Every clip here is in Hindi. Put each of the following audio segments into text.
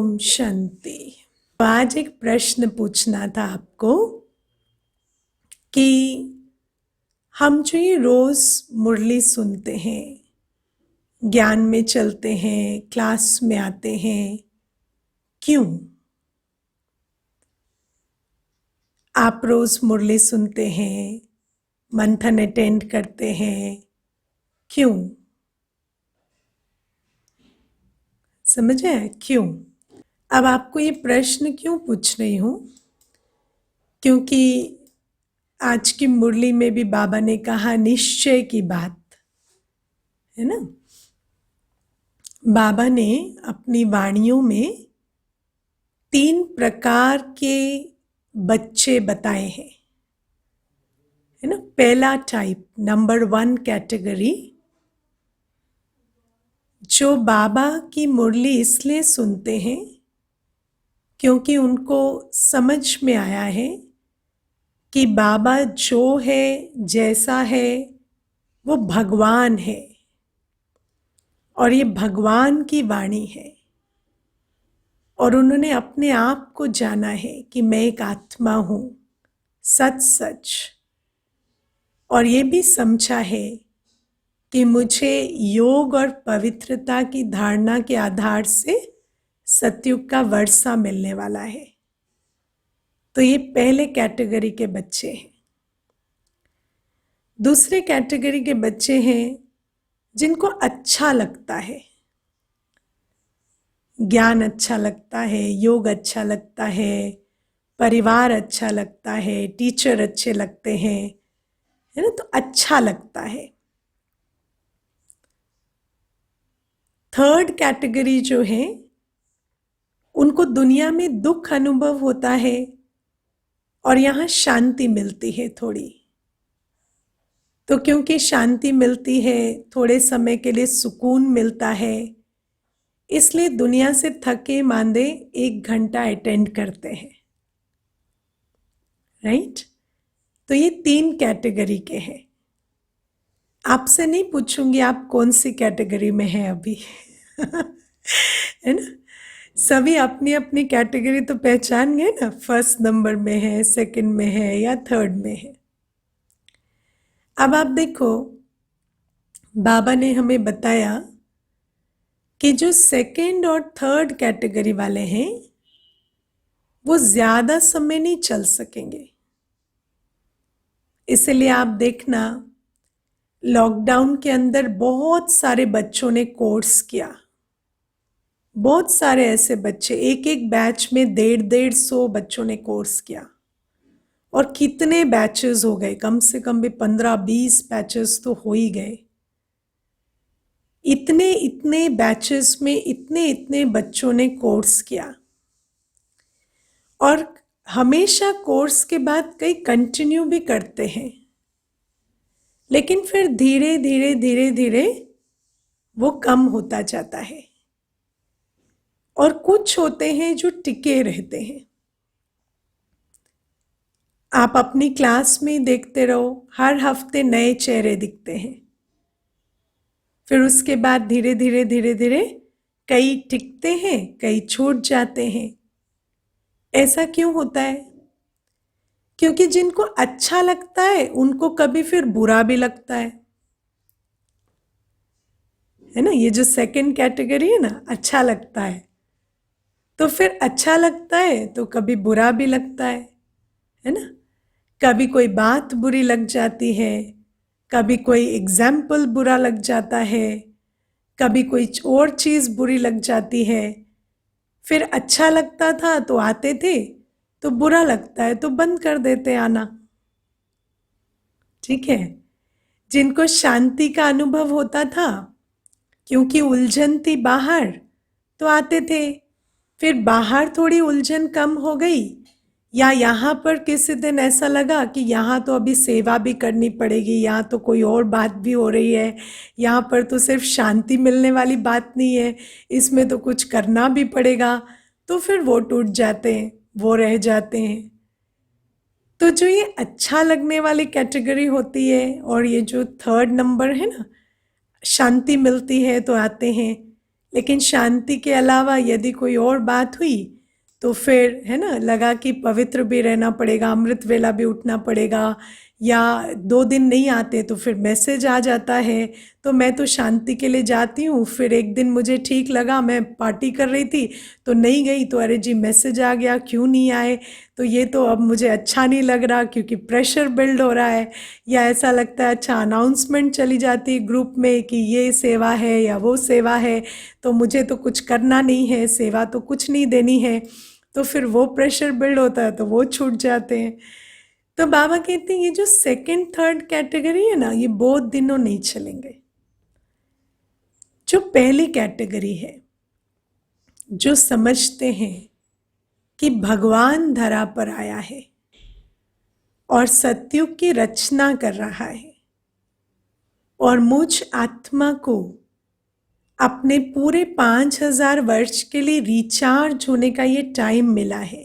ओम शांति। आज एक प्रश्न पूछना था आपको कि हम जो ये रोज मुरली सुनते हैं, ज्ञान में चलते हैं, क्लास में आते हैं, क्यों? आप रोज मुरली सुनते हैं, मंथन अटेंड करते हैं, क्यों? समझ आया क्यों? अब आपको ये प्रश्न क्यों पूछ रही हूं? क्योंकि आज की मुरली में भी बाबा ने कहा निश्चय की बात है ना। बाबा ने अपनी वाणियों में 3 प्रकार के बच्चे बताए हैं, है ना। पहला टाइप, नंबर 1 कैटेगरी, जो बाबा की मुरली इसलिए सुनते हैं क्योंकि उनको समझ में आया है कि बाबा जो है, जैसा है, वो भगवान है और ये भगवान की वाणी है। और उन्होंने अपने आप को जाना है कि मैं एक आत्मा हूं, सच सच। और ये भी समझा है कि मुझे योग और पवित्रता की धारणा के आधार से सतयुग का वर्षा मिलने वाला है। तो ये पहले कैटेगरी के बच्चे हैं। दूसरे कैटेगरी के बच्चे हैं जिनको अच्छा लगता है, ज्ञान अच्छा लगता है, योग अच्छा लगता है, परिवार अच्छा लगता है, टीचर अच्छे लगते हैं, है ना। तो अच्छा लगता है। थर्ड कैटेगरी जो है, उनको दुनिया में दुख अनुभव होता है और यहां शांति मिलती है थोड़ी। तो क्योंकि शांति मिलती है, थोड़े समय के लिए सुकून मिलता है, इसलिए दुनिया से थके मांदे 1 घंटा अटेंड करते हैं, राइट। तो ये 3 कैटेगरी के हैं। आपसे नहीं पूछूंगी आप कौन सी कैटेगरी में हैं अभी है ना। सभी अपनी अपनी कैटेगरी तो पहचान गए ना, फर्स्ट नंबर में है, सेकंड में है या थर्ड में है। अब आप देखो, बाबा ने हमें बताया कि जो सेकंड और थर्ड कैटेगरी वाले हैं वो ज्यादा समय नहीं चल सकेंगे। इसलिए आप देखना, लॉकडाउन के अंदर बहुत सारे बच्चों ने कोर्स किया। बहुत सारे ऐसे बच्चे, एक एक बैच में 150 बच्चों ने कोर्स किया। और कितने बैचेस हो गए, कम से कम भी 15-20 बैचेस तो हो ही गए। इतने इतने बैचेस में इतने इतने बच्चों ने कोर्स किया। और हमेशा कोर्स के बाद कई कंटिन्यू भी करते हैं, लेकिन फिर धीरे धीरे धीरे धीरे वो कम होता जाता है। और कुछ होते हैं जो टिके रहते हैं। आप अपनी क्लास में देखते रहो, हर हफ्ते नए चेहरे दिखते हैं। फिर उसके बाद धीरे धीरे धीरे धीरे कई टिकते हैं, कई छूट जाते हैं। ऐसा क्यों होता है? क्योंकि जिनको अच्छा लगता है उनको कभी फिर बुरा भी लगता है ना। ये जो सेकंड कैटेगरी है ना, अच्छा लगता है, तो फिर अच्छा लगता है तो कभी बुरा भी लगता है ना। कभी कोई बात बुरी लग जाती है, कभी कोई एग्जाम्पल बुरा लग जाता है, कभी कोई और चीज बुरी लग जाती है। फिर अच्छा लगता था तो आते थे, तो बुरा लगता है तो बंद कर देते आना। ठीक है। जिनको शांति का अनुभव होता था, क्योंकि उलझन थी बाहर, तो आते थे। फिर बाहर थोड़ी उलझन कम हो गई, या यहाँ पर किसी दिन ऐसा लगा कि यहाँ तो अभी सेवा भी करनी पड़ेगी, यहाँ तो कोई और बात भी हो रही है, यहाँ पर तो सिर्फ शांति मिलने वाली बात नहीं है, इसमें तो कुछ करना भी पड़ेगा, तो फिर वो टूट जाते हैं, वो रह जाते हैं। तो जो ये अच्छा लगने वाली कैटेगरी होती है, और ये जो थर्ड नंबर है ना, शांति मिलती है तो आते हैं, लेकिन शांति के अलावा यदि कोई और बात हुई तो फिर है ना, लगा कि पवित्र भी रहना पड़ेगा, अमृत वेला भी उठना पड़ेगा, या 2 दिन नहीं आते तो फिर मैसेज आ जाता है। तो मैं तो शांति के लिए जाती हूँ, फिर एक दिन मुझे ठीक लगा, मैं पार्टी कर रही थी तो नहीं गई, तो अरे जी मैसेज आ गया, क्यों नहीं आए, तो ये तो अब मुझे अच्छा नहीं लग रहा क्योंकि प्रेशर बिल्ड हो रहा है। या ऐसा लगता है अच्छा अनाउंसमेंट चली जाती है ग्रुप में कि ये सेवा है या वो सेवा है, तो मुझे तो कुछ करना नहीं है, सेवा तो कुछ नहीं देनी है, तो फिर वो प्रेशर बिल्ड होता है तो वो छूट जाते हैं। तो बाबा कहते हैं ये जो सेकंड थर्ड कैटेगरी है ना, ये बहुत दिनों नहीं चलेंगे। जो पहली कैटेगरी है, जो समझते हैं कि भगवान धरा पर आया है और सतयुग की रचना कर रहा है और मुझ आत्मा को अपने पूरे 5000 वर्ष के लिए रिचार्ज होने का ये टाइम मिला है,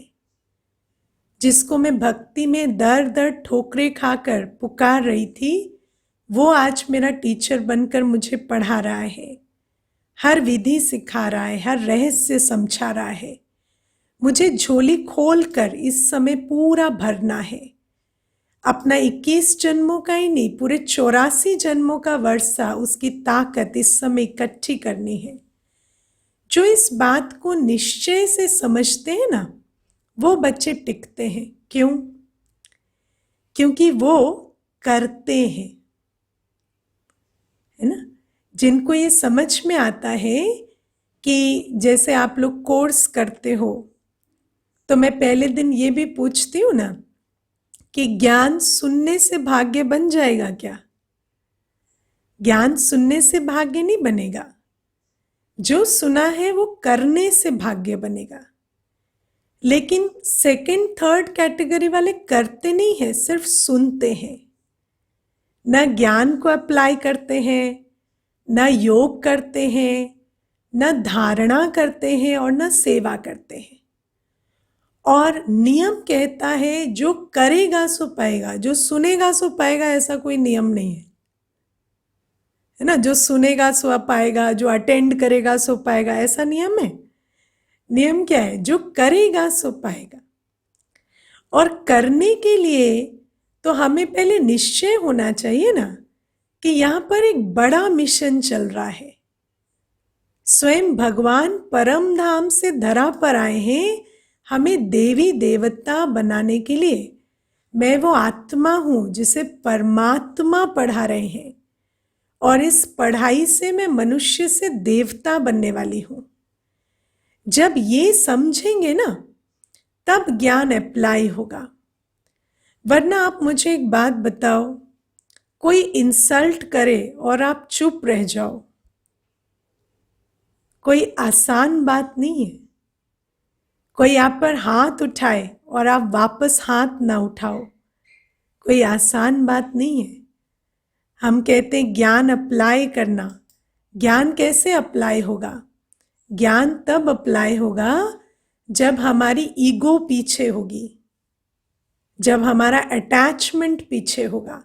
जिसको मैं भक्ति में दर दर ठोकरे खाकर पुकार रही थी, वो आज मेरा टीचर बनकर मुझे पढ़ा रहा है, हर विधि सिखा रहा है, हर रहस्य समझा रहा है। मुझे झोली खोलकर इस समय पूरा भरना है, अपना 21 जन्मों का ही नहीं, पूरे 84 जन्मों का वर्षा, उसकी ताकत इस समय इकट्ठी करनी है। जो इस बात को निश्चय से समझते हैं ना, वो बच्चे टिकते हैं। क्यों? क्योंकि वो करते हैं, है ना। जिनको ये समझ में आता है कि जैसे आप लोग कोर्स करते हो, तो मैं पहले दिन ये भी पूछती हूँ ना कि ज्ञान सुनने से भाग्य बन जाएगा क्या? ज्ञान सुनने से भाग्य नहीं बनेगा, जो सुना है वो करने से भाग्य बनेगा। लेकिन सेकंड थर्ड कैटेगरी वाले करते नहीं है, सिर्फ सुनते हैं, न ज्ञान को अप्लाई करते हैं, न योग करते हैं, न धारणा करते हैं और न सेवा करते हैं। और नियम कहता है जो करेगा सो पाएगा, जो सुनेगा सो पाएगा, ऐसा कोई नियम नहीं है ना। जो सुनेगा सो पाएगा, जो अटेंड करेगा सो पाएगा, ऐसा नियम है? नियम क्या है? जो करेगा सो पाएगा। और करने के लिए तो हमें पहले निश्चय होना चाहिए ना कि यहां पर एक बड़ा मिशन चल रहा है। स्वयं भगवान परम धाम से धरा पर आए हैं हमें देवी देवता बनाने के लिए। मैं वो आत्मा हूं जिसे परमात्मा पढ़ा रहे हैं, और इस पढ़ाई से मैं मनुष्य से देवता बनने वाली हूं। जब ये समझेंगे ना, तब ज्ञान अप्लाई होगा। वरना आप मुझे एक बात बताओ, कोई इंसल्ट करे और आप चुप रह जाओ, कोई आसान बात नहीं है। कोई आप पर हाथ उठाए और आप वापस हाथ ना उठाओ, कोई आसान बात नहीं है। हम कहते हैं ज्ञान अप्लाई करना। ज्ञान कैसे अप्लाई होगा? ज्ञान तब अप्लाई होगा जब हमारी ईगो पीछे होगी, जब हमारा अटैचमेंट पीछे होगा,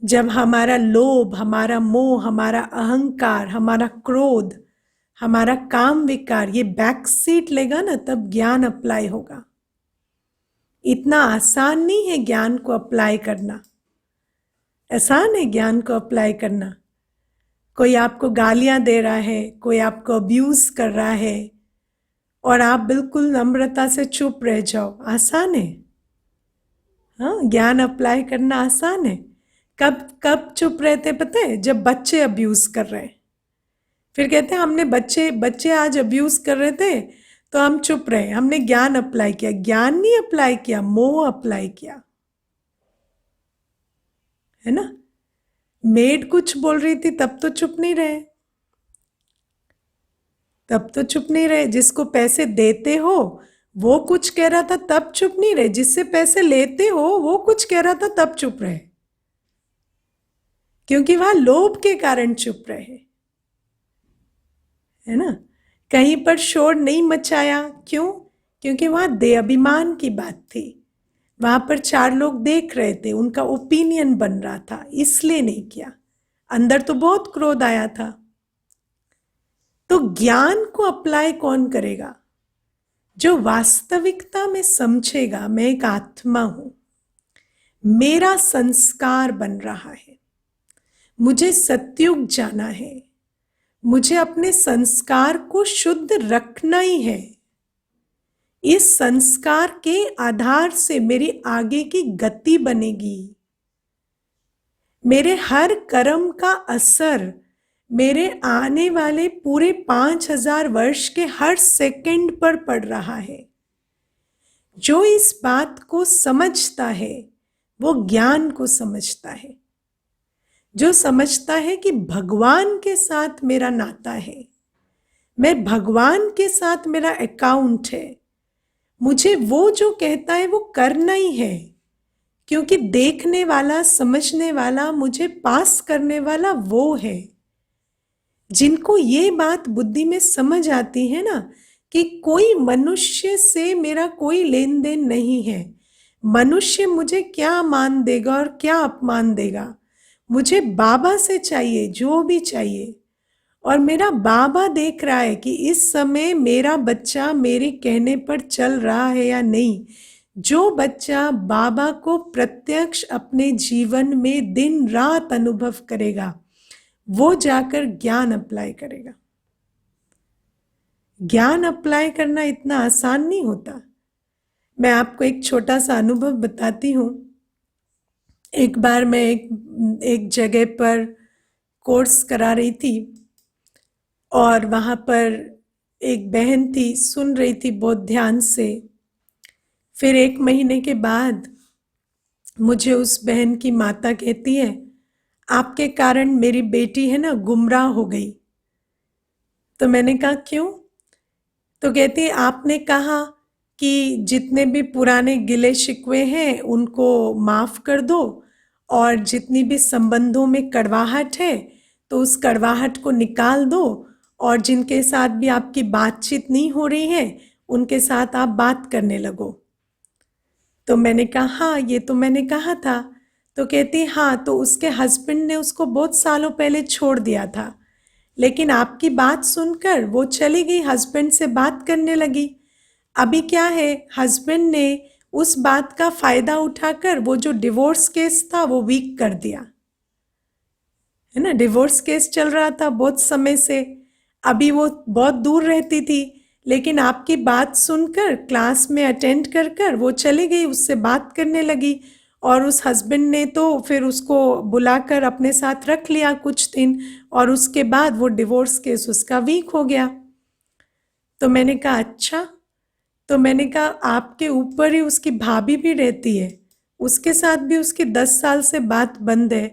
जब हमारा लोभ, हमारा मोह, हमारा अहंकार, हमारा क्रोध, हमारा काम विकार ये बैक सीट लेगा ना, तब ज्ञान अप्लाई होगा। इतना आसान नहीं है ज्ञान को अप्लाई करना। आसान है ज्ञान को अप्लाई करना? कोई आपको गालियां दे रहा है, कोई आपको अब्यूज कर रहा है और आप बिल्कुल नम्रता से चुप रह जाओ, आसान है? हाँ, ज्ञान अप्लाई करना आसान है। कब कब चुप रहते पता है? जब बच्चे अब्यूज कर रहे हैं, फिर कहते हैं हमने बच्चे आज अब्यूज कर रहे थे तो हम चुप रहे, हमने ज्ञान अप्लाई किया। ज्ञान नहीं अप्लाई किया, मोह अप्लाई किया, है ना। मेड कुछ बोल रही थी तब तो चुप नहीं रहे, तब तो चुप नहीं रहे। जिसको पैसे देते हो वो कुछ कह रहा था तब चुप नहीं रहे, जिससे पैसे लेते हो वो कुछ कह रहा था तब चुप रहे, क्योंकि वहां लोभ के कारण चुप रहे, है ना। कहीं पर शोर नहीं मचाया, क्यों? क्योंकि वहां दे अभिमान की बात थी, वहां पर 4 लोग देख रहे थे, उनका ओपिनियन बन रहा था, इसलिए नहीं किया। अंदर तो बहुत क्रोध आया था। तो ज्ञान को अप्लाई कौन करेगा? जो वास्तविकता में समझेगा मैं एक आत्मा हूं, मेरा संस्कार बन रहा है, मुझे सत्युग जाना है, मुझे अपने संस्कार को शुद्ध रखना ही है। इस संस्कार के आधार से मेरी आगे की गति बनेगी। मेरे हर कर्म का असर मेरे आने वाले पूरे 5000 वर्ष के हर सेकंड पर पड़ रहा है। जो इस बात को समझता है वो ज्ञान को समझता है। जो समझता है कि भगवान के साथ मेरा नाता है, मैं भगवान के साथ मेरा अकाउंट है, मुझे वो जो कहता है वो करना ही है, क्योंकि देखने वाला, समझने वाला, मुझे पास करने वाला वो है। जिनको ये बात बुद्धि में समझ आती है ना कि कोई मनुष्य से मेरा कोई लेन देन नहीं है, मनुष्य मुझे क्या मान देगा और क्या अपमान देगा, मुझे बाबा से चाहिए जो भी चाहिए। और मेरा बाबा देख रहा है कि इस समय मेरा बच्चा मेरे कहने पर चल रहा है या नहीं। जो बच्चा बाबा को प्रत्यक्ष अपने जीवन में दिन रात अनुभव करेगा वो जाकर ज्ञान अप्लाई करेगा। ज्ञान अप्लाई करना इतना आसान नहीं होता। मैं आपको एक छोटा सा अनुभव बताती हूँ। एक बार मैं एक जगह पर कोर्स करा रही थी और वहाँ पर एक बहन थी, सुन रही थी बहुत ध्यान से। फिर 1 महीने के बाद मुझे उस बहन की माता कहती है, आपके कारण मेरी बेटी है ना गुमराह हो गई। तो मैंने कहा क्यों? तो कहती है आपने कहा कि जितने भी पुराने गिले शिकवे हैं उनको माफ़ कर दो और जितनी भी संबंधों में कड़वाहट है तो उस कड़वाहट को निकाल दो, और जिनके साथ भी आपकी बातचीत नहीं हो रही है उनके साथ आप बात करने लगो। तो मैंने कहा हाँ ये तो मैंने कहा था। तो कहती हाँ, तो उसके हस्बैंड ने उसको बहुत सालों पहले छोड़ दिया था, लेकिन आपकी बात सुनकर वो चली गई, हस्बैंड से बात करने लगी। अभी क्या है, हस्बैंड ने उस बात का फायदा उठाकर वो जो डिवोर्स केस था वो वीक कर दिया, है ना। डिवोर्स केस चल रहा था बहुत समय से। अभी वो बहुत दूर रहती थी, लेकिन आपकी बात सुनकर क्लास में अटेंड कर कर वो चली गई, उससे बात करने लगी, और उस हस्बैंड ने तो फिर उसको बुलाकर अपने साथ रख लिया कुछ दिन, और उसके बाद वो डिवोर्स केस उसका वीक हो गया। तो मैंने कहा अच्छा। तो मैंने कहा आपके ऊपर ही उसकी भाभी भी रहती है, उसके साथ भी उसकी 10 साल से बात बंद है।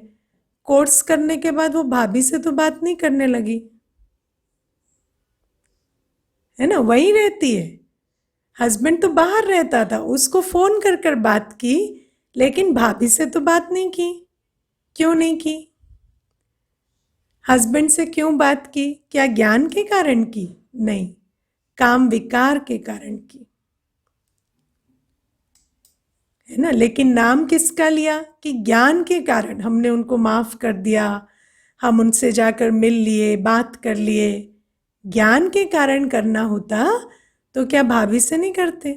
कोर्स करने के बाद वो भाभी से तो बात नहीं करने लगी, है ना, वहीं रहती है। हस्बैंड तो बाहर रहता था, उसको फोन कर कर बात की, लेकिन भाभी से तो बात नहीं की। क्यों नहीं की? हस्बैंड से क्यों बात की? क्या ज्ञान के कारण की? नहीं, काम विकार के कारण की, है ना। लेकिन नाम किसका लिया? कि ज्ञान के कारण हमने उनको माफ कर दिया, हम उनसे जाकर मिल लिए, बात कर लिए। ज्ञान के कारण करना होता तो क्या भाभी से नहीं करते?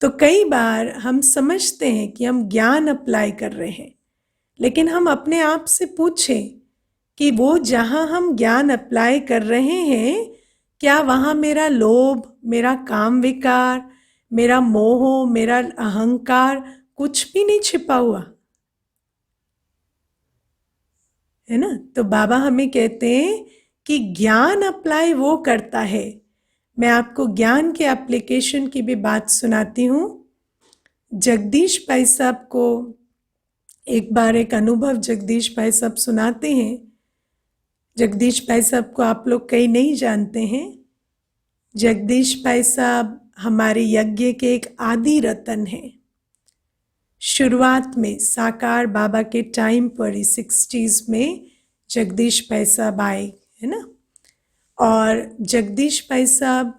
तो कई बार हम समझते हैं कि हम ज्ञान अप्लाई कर रहे हैं, लेकिन हम अपने आप से पूछें कि वो जहां हम ज्ञान अप्लाई कर रहे हैं, क्या वहां मेरा लोभ, मेरा काम विकार, मेरा मोह, मेरा अहंकार कुछ भी नहीं छिपा हुआ, है ना। तो बाबा हमें कहते हैं कि ज्ञान अप्लाई वो करता है। मैं आपको ज्ञान के एप्लीकेशन की भी बात सुनाती हूँ। जगदीश भाई साहब को एक बार एक अनुभव जगदीश भाई साहब सुनाते हैं। जगदीश भाई साहब को आप लोग कई नहीं जानते हैं। जगदीश भाई साहब हमारे यज्ञ के एक आदि रतन हैं। शुरुआत में साकार बाबा के टाइम पर ही 60s में जगदीश भाई साहब आए, है ना। और जगदीश भाई साहब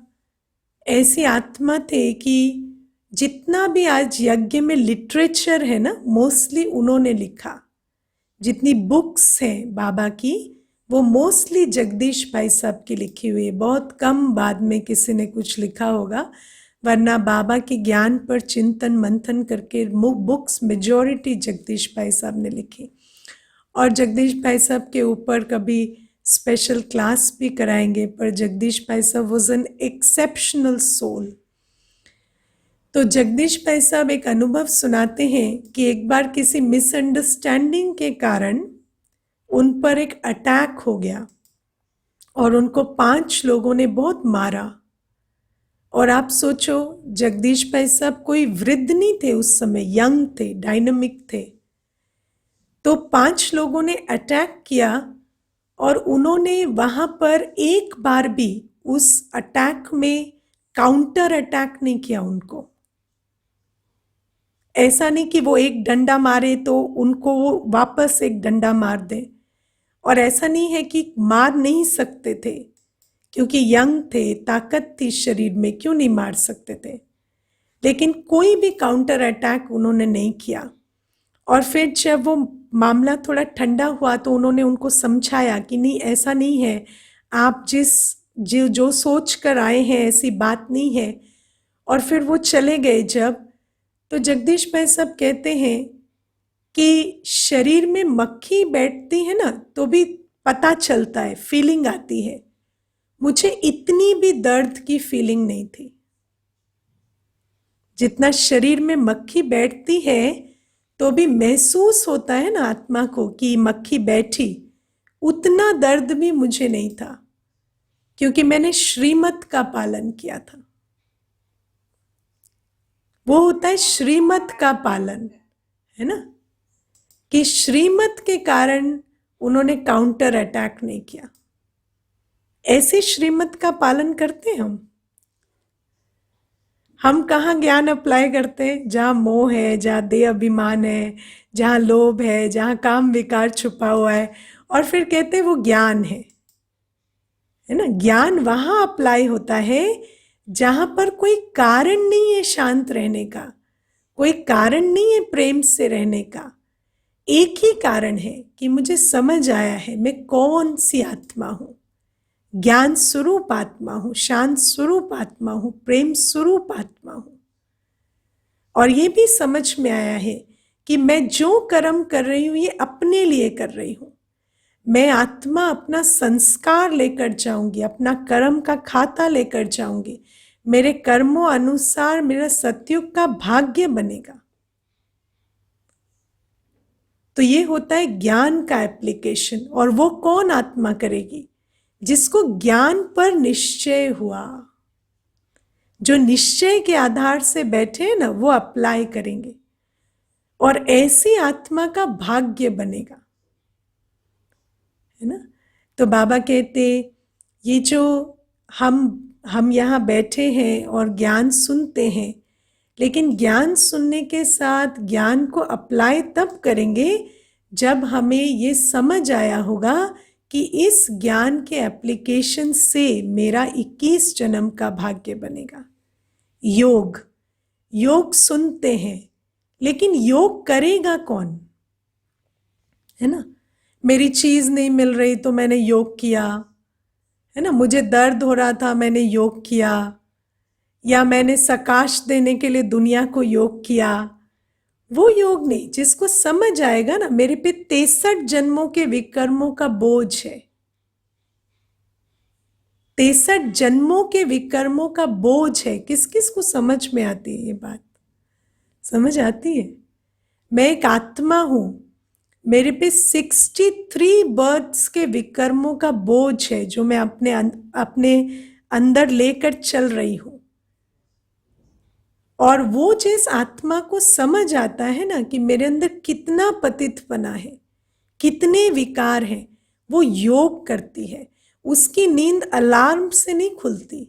ऐसी आत्मा थे कि जितना भी आज यज्ञ में लिटरेचर है ना, मोस्टली उन्होंने लिखा। जितनी बुक्स हैं बाबा की वो मोस्टली जगदीश भाई साहब की लिखी हुई है, बहुत कम बाद में किसी ने कुछ लिखा होगा, वरना बाबा के ज्ञान पर चिंतन मंथन करके बुक्स मेजॉरिटी जगदीश भाई साहब ने लिखी। और जगदीश भाई साहब के ऊपर कभी स्पेशल क्लास भी कराएंगे, पर जगदीश भाई साहब वॉज एन एक्सेप्शनल सोल। तो जगदीश भाई साहब एक अनुभव सुनाते हैं कि एक बार किसी मिसअंडरस्टैंडिंग के कारण उन पर एक अटैक हो गया और उनको 5 लोगों ने बहुत मारा। और आप सोचो, जगदीश भाई साहब कोई वृद्ध नहीं थे उस समय, यंग थे, डायनामिक थे। तो 5 लोगों ने अटैक किया और उन्होंने वहां पर एक बार भी उस अटैक में काउंटर अटैक नहीं किया उनको। ऐसा नहीं कि वो एक डंडा मारे तो उनको वो वापस एक डंडा मार दे, और ऐसा नहीं है कि मार नहीं सकते थे, क्योंकि यंग थे, ताकत थी शरीर में, क्यों नहीं मार सकते थे, लेकिन कोई भी काउंटर अटैक उन्होंने नहीं किया। और फिर जब वो मामला थोड़ा ठंडा हुआ तो उन्होंने उनको समझाया कि नहीं, ऐसा नहीं है, आप जो सोच कर आए हैं ऐसी बात नहीं है। और फिर वो चले गए जब, तो जगदीश भाई साहब कहते हैं कि शरीर में मक्खी बैठती है ना तो भी पता चलता है, फीलिंग आती है। मुझे इतनी भी दर्द की फीलिंग नहीं थी। जितना शरीर में मक्खी बैठती है तो भी महसूस होता है ना आत्मा को कि मक्खी बैठी, उतना दर्द भी मुझे नहीं था, क्योंकि मैंने श्रीमत का पालन किया था। वो होता है श्रीमत का पालन, है ना, कि श्रीमत के कारण उन्होंने काउंटर अटैक नहीं किया। ऐसे श्रीमत का पालन करते हैं हम कहाँ ज्ञान अप्लाई करते हैं? जहाँ मोह है, जहाँ देह अभिमान है, जहाँ लोभ है, जहाँ काम विकार छुपा हुआ है, और फिर कहते हैं वो ज्ञान है ना। ज्ञान वहाँ अप्लाई होता है जहाँ पर कोई कारण नहीं है शांत रहने का, कोई कारण नहीं है प्रेम से रहने का। एक ही कारण है कि मुझे समझ आया है मैं कौन सी आत्मा हूँ, ज्ञान स्वरूप आत्मा हूँ, शांत स्वरूप आत्मा हूँ, प्रेम स्वरूप आत्मा हूँ। और ये भी समझ में आया है कि मैं जो कर्म कर रही हूँ ये अपने लिए कर रही हूँ। मैं आत्मा अपना संस्कार लेकर जाऊंगी, अपना कर्म का खाता लेकर जाऊंगी, मेरे कर्मों अनुसार मेरा सतयुग का भाग्य बनेगा। तो ये होता है ज्ञान का एप्लीकेशन। और वो कौन आत्मा करेगी? जिसको ज्ञान पर निश्चय हुआ, जो निश्चय के आधार से बैठे हैं ना, वो अप्लाई करेंगे और ऐसी आत्मा का भाग्य बनेगा, है ना। तो बाबा कहते ये जो हम यहाँ बैठे हैं और ज्ञान सुनते हैं, लेकिन ज्ञान सुनने के साथ ज्ञान को अप्लाई तब करेंगे जब हमें ये समझ आया होगा कि इस ज्ञान के एप्लीकेशन से मेरा 21 जन्म का भाग्य बनेगा। योग सुनते हैं, लेकिन योग करेगा कौन, है ना। मेरी चीज नहीं मिल रही तो मैंने योग किया, है ना। मुझे दर्द हो रहा था, मैंने योग किया, या मैंने सकाश देने के लिए दुनिया को योग किया। वो योग नहीं। जिसको समझ आएगा ना, मेरे पे 63 जन्मों के विकर्मों का बोझ है, 63 जन्मों के विकर्मों का बोझ है। किस किस को समझ में आती है ये बात? समझ आती है? मैं एक आत्मा हूं, मेरे पे 63 बर्थ्स के विकर्मों का बोझ है जो मैं अपने अंदर लेकर चल रही हूं। और वो जिस आत्मा को समझ आता है ना कि मेरे अंदर कितना पतितपना है, कितने विकार हैं, वो योग करती है। उसकी नींद अलार्म से नहीं खुलती,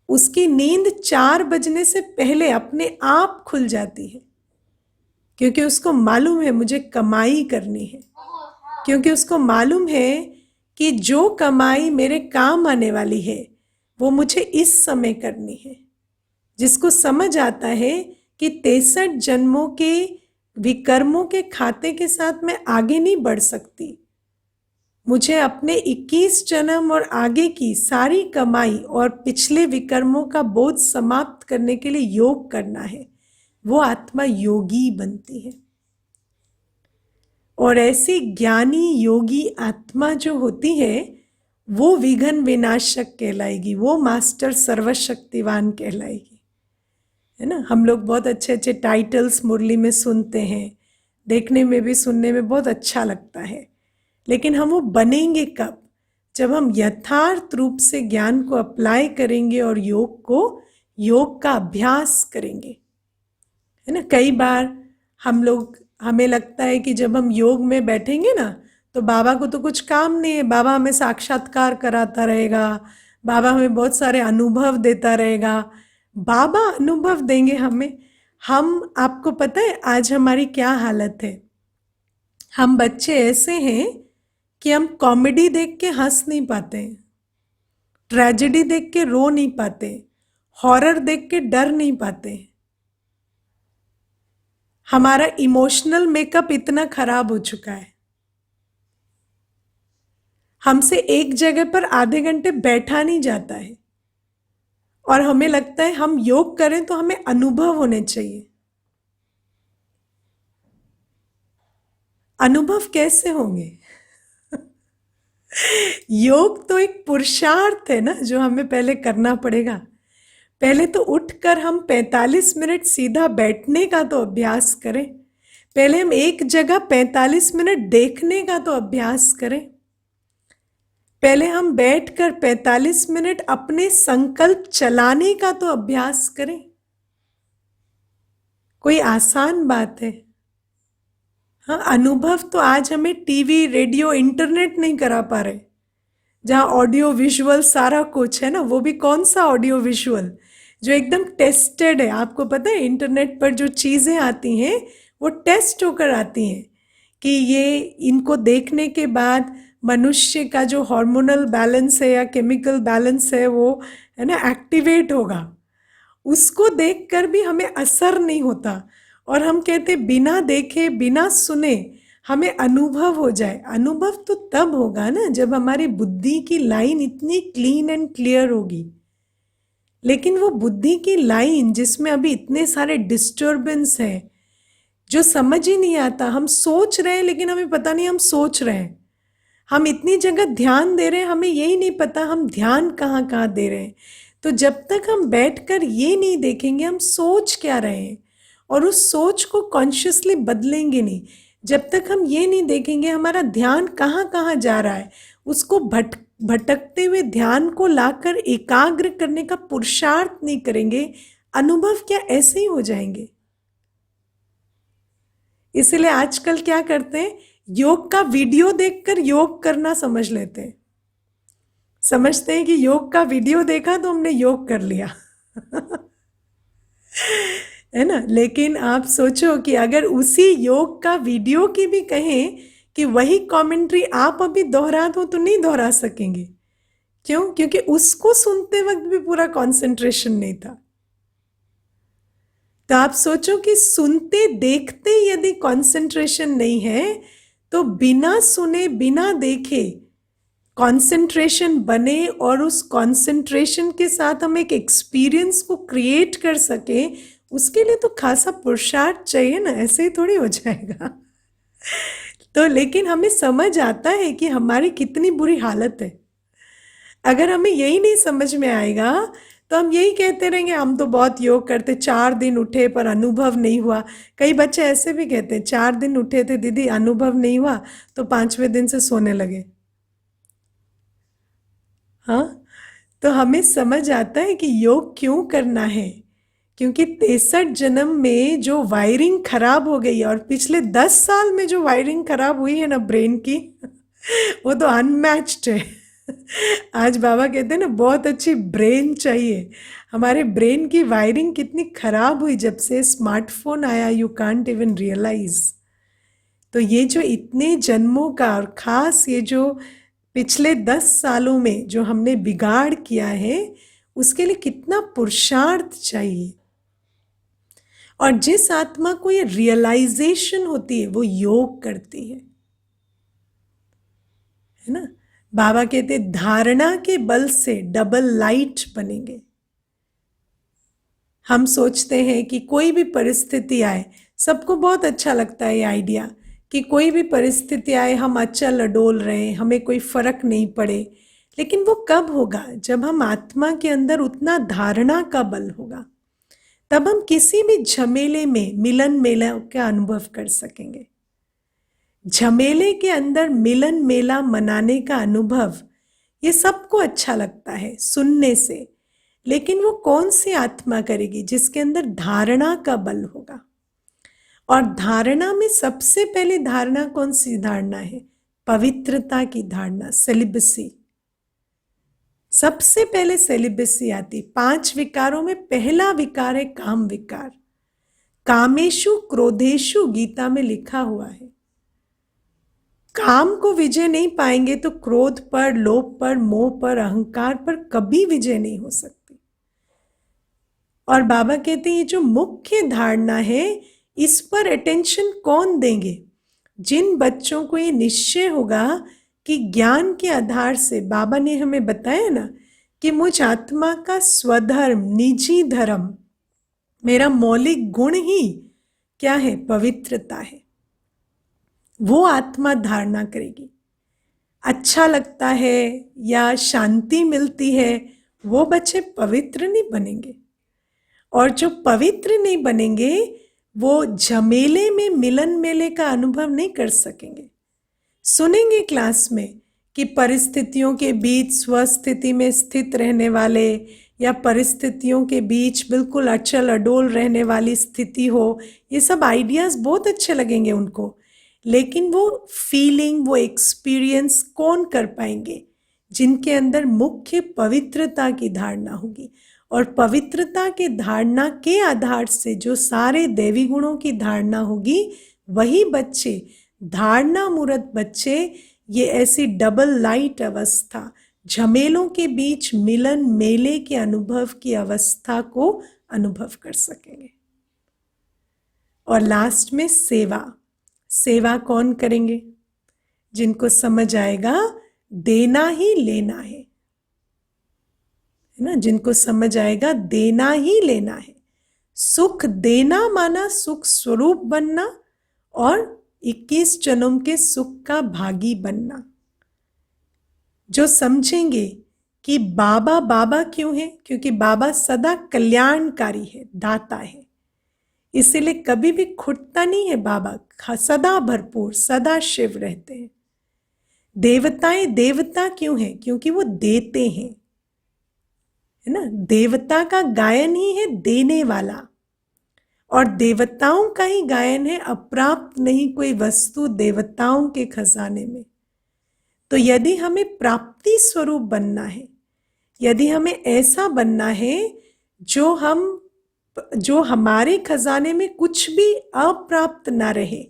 उसकी नींद 4 बजने से पहले अपने आप खुल जाती है, क्योंकि उसको मालूम है मुझे कमाई करनी है, क्योंकि उसको मालूम है कि जो कमाई मेरे काम आने वाली है वो मुझे इस समय करनी है। जिसको समझ आता है कि 63 जन्मों के विकर्मों के खाते के साथ मैं आगे नहीं बढ़ सकती, मुझे अपने 21 जन्म और आगे की सारी कमाई और पिछले विकर्मों का बोझ समाप्त करने के लिए योग करना है, वो आत्मा योगी बनती है। और ऐसी ज्ञानी योगी आत्मा जो होती है वो विघ्न विनाशक कहलाएगी, वो मास्टर सर्वशक्तिवान कहलाएगी, है ना। हम लोग बहुत अच्छे अच्छे टाइटल्स मुरली में सुनते हैं, देखने में भी सुनने में बहुत अच्छा लगता है, लेकिन हम वो बनेंगे कब? जब हम यथार्थ रूप से ज्ञान को अप्लाई करेंगे और योग का अभ्यास करेंगे, है ना। कई बार हमें लगता है कि जब हम योग में बैठेंगे ना तो बाबा को तो कुछ काम नहीं है, बाबा हमें साक्षात्कार कराता रहेगा, बाबा हमें बहुत सारे अनुभव देता रहेगा। बाबा अनुभव देंगे हमें। हम आपको पता है आज हमारी क्या हालत है? हम बच्चे ऐसे हैं कि हम कॉमेडी देख के हंस नहीं पाते, ट्रेजेडी देख के रो नहीं पाते, हॉरर देख के डर नहीं पाते। हमारा इमोशनल मेकअप इतना खराब हो चुका है, हमसे एक जगह पर आधे घंटे बैठा नहीं जाता है, और हमें लगता है हम योग करें तो हमें अनुभव होने चाहिए। अनुभव कैसे होंगे? योग तो एक पुरुषार्थ है ना, जो हमें पहले करना पड़ेगा। पहले तो उठकर हम 45 मिनट सीधा बैठने का तो अभ्यास करें, पहले हम एक जगह 45 मिनट देखने का तो अभ्यास करें, पहले हम बैठकर 45 मिनट अपने संकल्प चलाने का तो अभ्यास करें। कोई आसान बात है? हाँ, अनुभव तो आज हमें टीवी, रेडियो, इंटरनेट नहीं करा पा रहे, जहाँ ऑडियो विजुअल सारा कुछ है ना, वो भी कौन सा ऑडियो विजुअल जो एकदम टेस्टेड है। आपको पता है इंटरनेट पर जो चीज़ें आती हैं वो टेस्ट होकर आती हैं कि ये इनको देखने के बाद मनुष्य का जो हार्मोनल बैलेंस है या केमिकल बैलेंस है वो, है ना, एक्टिवेट होगा। उसको देखकर भी हमें असर नहीं होता, और हम कहते बिना देखे बिना सुने हमें अनुभव हो जाए। अनुभव तो तब होगा ना जब हमारी बुद्धि की लाइन इतनी क्लीन एंड क्लियर होगी। लेकिन वो बुद्धि की लाइन जिसमें अभी इतने सारे डिस्टर्बेंस हैं, जो समझ ही नहीं आता, हम सोच रहे हैं लेकिन हमें पता नहीं हम सोच रहे हैं, हम इतनी जगह ध्यान दे रहे हैं हमें यही नहीं पता हम ध्यान कहाँ कहाँ दे रहे हैं। तो जब तक हम बैठकर ये नहीं देखेंगे हम सोच क्या रहे हैं और उस सोच को कॉन्शियसली बदलेंगे नहीं, जब तक हम ये नहीं देखेंगे हमारा ध्यान कहाँ कहाँ जा रहा है, उसको भटकते हुए ध्यान को लाकर एकाग्र करने का पुरुषार्थ नहीं करेंगे, अनुभव क्या ऐसे ही हो जाएंगे। इसलिए आजकल क्या करते हैं, योग का वीडियो देखकर योग करना समझ लेते हैं, समझते हैं कि योग का वीडियो देखा तो हमने योग कर लिया है ना। लेकिन आप सोचो कि अगर उसी योग का वीडियो की भी कहें कि वही कमेंट्री आप अभी दोहरा दो तो नहीं दोहरा सकेंगे। क्यों? क्योंकि उसको सुनते वक्त भी पूरा कंसंट्रेशन नहीं था। तो आप सोचो कि सुनते देखते यदि कंसंट्रेशन नहीं है तो बिना सुने बिना देखे कंसंट्रेशन बने, और उस कंसंट्रेशन के साथ हम एक एक्सपीरियंस को क्रिएट कर सके, उसके लिए तो खासा पुरुषार्थ चाहिए ना, ऐसे ही थोड़ी हो जाएगा तो लेकिन हमें समझ आता है कि हमारी कितनी बुरी हालत है। अगर हमें यही नहीं समझ में आएगा तो हम यही कहते रहेंगे हम तो बहुत योग करते, 4 दिन उठे पर अनुभव नहीं हुआ। कई बच्चे ऐसे भी कहते हैं 4 दिन उठे थे दीदी अनुभव नहीं हुआ, तो 5वें दिन से सोने लगे। हाँ, तो हमें समझ आता है कि योग क्यों करना है, क्योंकि 63 जन्म में जो वायरिंग खराब हो गई और पिछले 10 साल में जो वायरिंग खराब हुई है ना ब्रेन की वो तो अनमैच्ड है आज बाबा कहते हैं ना बहुत अच्छी ब्रेन चाहिए। हमारे ब्रेन की वायरिंग कितनी खराब हुई जब से स्मार्टफोन आया, यू कांट इवन रियलाइज। तो ये जो इतने जन्मों का और ख़ास ये जो पिछले 10 सालों में जो हमने बिगाड़ किया है उसके लिए कितना पुरुषार्थ चाहिए। और जिस आत्मा को ये रियलाइजेशन होती है वो योग करती है है ना। बाबा कहते धारणा के बल से डबल लाइट बनेंगे। हम सोचते हैं कि कोई भी परिस्थिति आए, सबको बहुत अच्छा लगता है ये आइडिया कि कोई भी परिस्थिति आए हम अचल अडोल रहे, हमें कोई फर्क नहीं पड़े। लेकिन वो कब होगा? जब हम आत्मा के अंदर उतना धारणा का बल होगा, तब हम किसी भी झमेले में मिलन मेला का अनुभव कर सकेंगे। झमेले के अंदर मिलन मेला मनाने का अनुभव ये सबको अच्छा लगता है सुनने से, लेकिन वो कौन सी आत्मा करेगी? जिसके अंदर धारणा का बल होगा। और धारणा में सबसे पहले धारणा कौन सी धारणा है? पवित्रता की धारणा, सेलिबसी। सबसे पहले सेलिबसी आती। 5 विकारों में पहला विकार है काम विकार। कामेशु क्रोधेशु गीता में लिखा हुआ है। काम को विजय नहीं पाएंगे तो क्रोध पर, लोभ पर, मोह पर, अहंकार पर कभी विजय नहीं हो सकती। और बाबा कहते हैं ये जो मुख्य धारणा है, इस पर अटेंशन कौन देंगे? जिन बच्चों को ये निश्चय होगा कि ज्ञान के आधार से, बाबा ने हमें बताया ना कि मुझ आत्मा का स्वधर्म, निजी धर्म, मेरा मौलिक गुण ही क्या है? पवित्रता है। वो आत्मा धारणा करेगी। अच्छा लगता है या शांति मिलती है, वो बच्चे पवित्र नहीं बनेंगे। और जो पवित्र नहीं बनेंगे वो झमेले में मिलन मेले का अनुभव नहीं कर सकेंगे। सुनेंगे क्लास में कि परिस्थितियों के बीच स्वस्थिति में स्थित रहने वाले या परिस्थितियों के बीच बिल्कुल अचल अडोल रहने वाली स्थिति हो, ये सब आइडियाज बहुत अच्छे लगेंगे उनको। लेकिन वो फीलिंग, वो एक्सपीरियंस कौन कर पाएंगे? जिनके अंदर मुख्य पवित्रता की धारणा होगी। और पवित्रता के धारणा के आधार से जो सारे दैवी गुणों की धारणा होगी, वही बच्चे, धारणा मूर्त बच्चे, ये ऐसी डबल लाइट अवस्था, झमेलों के बीच मिलन मेले के अनुभव की अवस्था को अनुभव कर सकेंगे। और लास्ट में सेवा। सेवा कौन करेंगे? जिनको समझ आएगा देना ही लेना है ना। जिनको समझ आएगा देना ही लेना है। सुख देना माना सुख स्वरूप बनना और 21 जन्म के सुख का भागी बनना। जो समझेंगे कि बाबा बाबा क्यों है? क्योंकि बाबा सदा कल्याणकारी है, दाता है। इसीलिए कभी भी खुटता नहीं है बाबा, सदा भरपूर, सदा शिव रहते हैं। देवताएं देवता क्यों हैं? क्योंकि वो देते हैं, है ना। देवता का गायन ही है देने वाला, और देवताओं का ही गायन है अप्राप्त नहीं कोई वस्तु देवताओं के खजाने में। तो यदि हमें प्राप्ति स्वरूप बनना है, यदि हमें ऐसा बनना है जो हमारे खजाने में कुछ भी अप्राप्त ना रहे,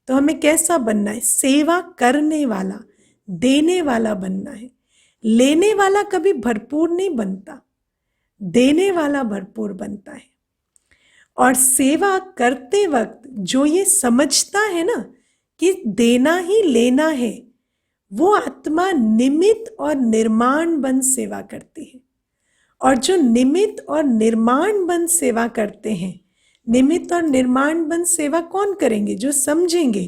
तो हमें कैसा बनना है? सेवा करने वाला, देने वाला बनना है। लेने वाला कभी भरपूर नहीं बनता, देने वाला भरपूर बनता है। और सेवा करते वक्त जो ये समझता है ना कि देना ही लेना है, वो आत्मा निमित्त और निर्माण बन सेवा करती है। और जो निमित्त और निर्माण बन सेवा करते हैं, निमित्त और निर्माण बन सेवा कौन करेंगे? जो समझेंगे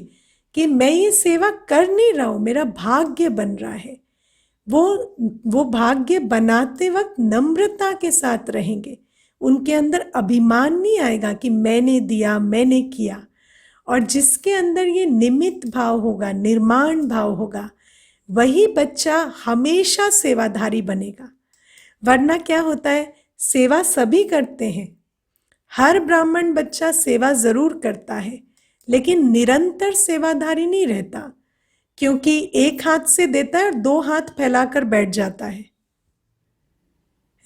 कि मैं ये सेवा कर नहीं रहा हूं, मेरा भाग्य बन रहा है। वो भाग्य बनाते वक्त नम्रता के साथ रहेंगे। उनके अंदर अभिमान नहीं आएगा कि मैंने दिया, मैंने किया। और जिसके अंदर ये निमित्त भाव होगा, निर्माण भाव होगा, वही बच्चा हमेशा सेवाधारी बनेगा। वरना क्या होता है? सेवा सभी करते हैं, हर ब्राह्मण बच्चा सेवा जरूर करता है, लेकिन निरंतर सेवाधारी नहीं रहता। क्योंकि एक हाथ से देता है और 2 हाथ फैलाकर बैठ जाता है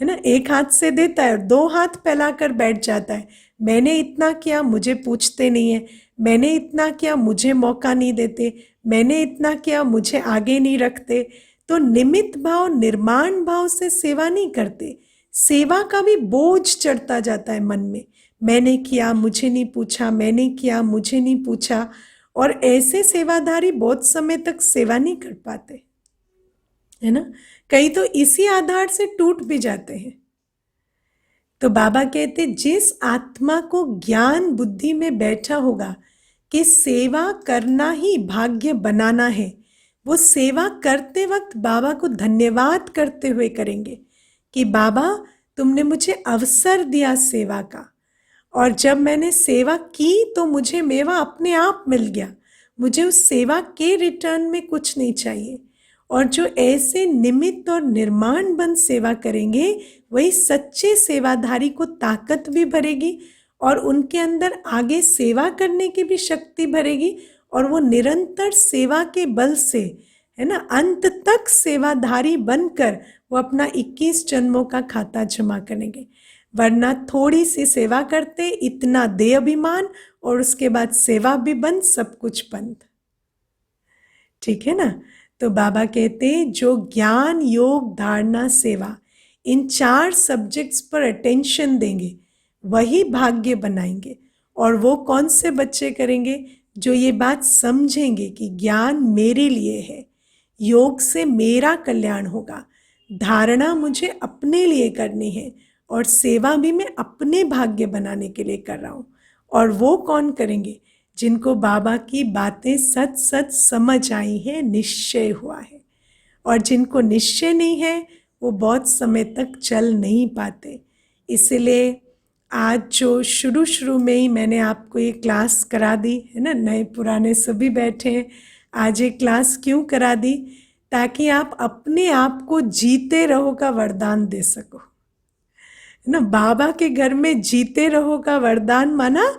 ना। एक हाथ से देता है और 2 हाथ फैलाकर बैठ जाता है। मैंने इतना किया, मुझे पूछते नहीं है। मैंने इतना किया, मुझे मौका नहीं देते। मैंने इतना किया, मुझे आगे नहीं रखते। तो निमित्त भाव, निर्माण भाव से सेवा नहीं करते। सेवा का भी बोझ चढ़ता जाता है मन में। मैंने किया, मुझे नहीं पूछा, मैंने किया, मुझे नहीं पूछा। और ऐसे सेवाधारी बहुत समय तक सेवा नहीं कर पाते। है ना। कई तो इसी आधार से टूट भी जाते हैं। तो बाबा कहते जिस आत्मा को ज्ञान बुद्धि में बैठा होगा कि सेवा करना ही भाग्य बनाना है, वो सेवा करते वक्त बाबा को धन्यवाद करते हुए करेंगे कि बाबा तुमने मुझे अवसर दिया सेवा का, और जब मैंने सेवा की तो मुझे मेवा अपने आप मिल गया, मुझे उस सेवा के रिटर्न में कुछ नहीं चाहिए। और जो ऐसे निमित्त और निर्माण बंद सेवा करेंगे वही सच्चे सेवाधारी को ताकत भी भरेगी और उनके अंदर आगे सेवा करने की भी शक्ति भरेगी, और वो निरंतर सेवा के बल से, है ना, अंत तक सेवाधारी बनकर वो अपना 21 जन्मों का खाता जमा करेंगे। वरना थोड़ी सी सेवा करते, इतना दे अभिमान, और उसके बाद सेवा भी बंद, सब कुछ बंद। ठीक है ना। तो बाबा कहते जो ज्ञान योग धारणा सेवा इन 4 सब्जेक्ट्स पर अटेंशन देंगे वही भाग्य बनाएंगे। और वो कौन से बच्चे करेंगे? जो ये बात समझेंगे कि ज्ञान मेरे लिए है, योग से मेरा कल्याण होगा, धारणा मुझे अपने लिए करनी है, और सेवा भी मैं अपने भाग्य बनाने के लिए कर रहा हूँ। और वो कौन करेंगे? जिनको बाबा की बातें सच सच समझ आई हैं, निश्चय हुआ है। और जिनको निश्चय नहीं है वो बहुत समय तक चल नहीं पाते। इसलिए आज जो शुरू में ही मैंने आपको ये क्लास करा दी है ना, नए पुराने सभी बैठे हैं, आज ये क्लास क्यों करा दी? ताकि आप अपने आप को जीते रहो का वरदान दे सको, है ना। बाबा के घर में जीते रहो का वरदान माना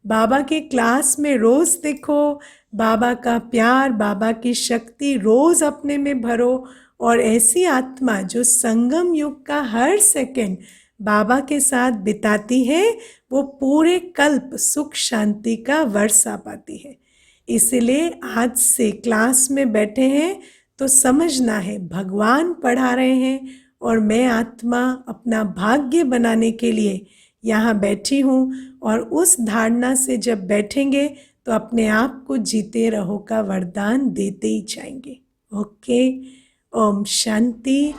बाबा के क्लास में रोज देखो, बाबा का प्यार, बाबा की शक्ति रोज अपने में भरो, और ऐसी आत्मा जो संगम युग का हर सेकंड बाबा के साथ बिताती है वो पूरे कल्प सुख शांति का वर्षा पाती है। इसलिए आज से क्लास में बैठे हैं तो समझना है भगवान पढ़ा रहे हैं और मैं आत्मा अपना भाग्य बनाने के लिए यहाँ बैठी हूँ। और उस धारणा से जब बैठेंगे तो अपने आप को जीते रहो का वरदान देते ही जाएंगे। ओके, ओम शांति।